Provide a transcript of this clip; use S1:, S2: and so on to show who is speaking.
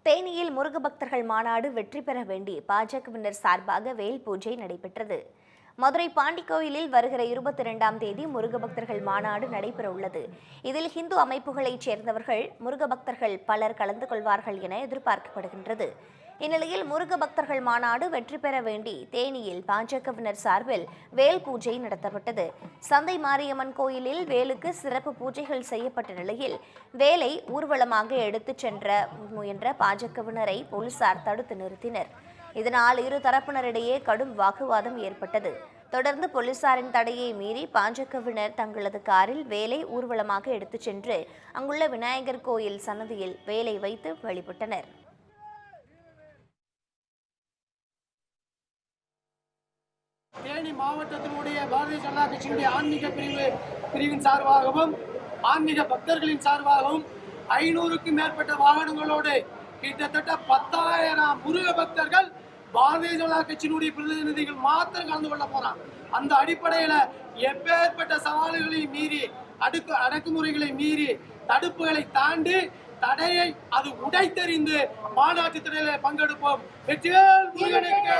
S1: தேனியில் முருக பக்தர்கள் மாநாடு வெற்றி பெற வேண்டி பாஜகவினர் சார்பாக வேல் பூஜை நடைபெற்றது. மதுரை பாண்டி கோயிலில் வருகிற 22ஆம் தேதி முருக பக்தர்கள் மாநாடு நடைபெற உள்ளது. இதில் இந்து அமைப்புகளைச் சேர்ந்தவர்கள் முருக பக்தர்கள் பலர் கலந்து கொள்வார்கள் என எதிர்பார்க்கப்படுகின்றது. இந்நிலையில் முருக பக்தர்கள் மாநாடு வெற்றி பெற வேண்டி தேனியில் பாஜகவினர் சார்பில் வேல் பூஜை நடத்தப்பட்டது. சந்தை மாரியம்மன் கோயிலில் வேலுக்கு சிறப்பு பூஜைகள் செய்யப்பட்ட நிலையில் வேலை ஊர்வலமாக எடுத்துச் சென்ற முயன்ற பாஜகவினரை போலீசார் தடுத்து நிறுத்தினர். இதனால் இரு தரப்பினரிடையே கடும் வாக்குவாதம் ஏற்பட்டது. தொடர்ந்து போலீசாரின் தடையை மீறி பாஜகவினர் தங்களது காரில் வேலை ஊர்வலமாக எடுத்துச் சென்று அங்குள்ள விநாயகர் கோயில் சன்னதியில் வேலை வைத்து வழிபட்டனர்.
S2: தேனி மாவட்டத்தினுடைய பாரதிய ஜனதா கட்சியினுடைய ஆன்மீக பிரிவின் சார்பாகவும் ஆன்மீக பக்தர்களின் சார்பாகவும் 500க்கும் மேற்பட்ட வாகனங்களோடு கிட்டத்தட்ட 10,000 முருக பக்தர்கள் பாரதிய ஜனதா கட்சியினுடைய பிரதிநிதிகள் மாத்திரம் கலந்து கொள்ள போறாங்க. அந்த அடிப்படையில எப்பேற்பட்ட சவால்களை மீறி அடக்குமுறைகளை மீறி தடுப்புகளை தாண்டி தடையை அது உடைத்தெறிந்து மாநாட்டு திரையில பங்கெடுப்போம். வெற்றிவேல் முருகனுக்கு!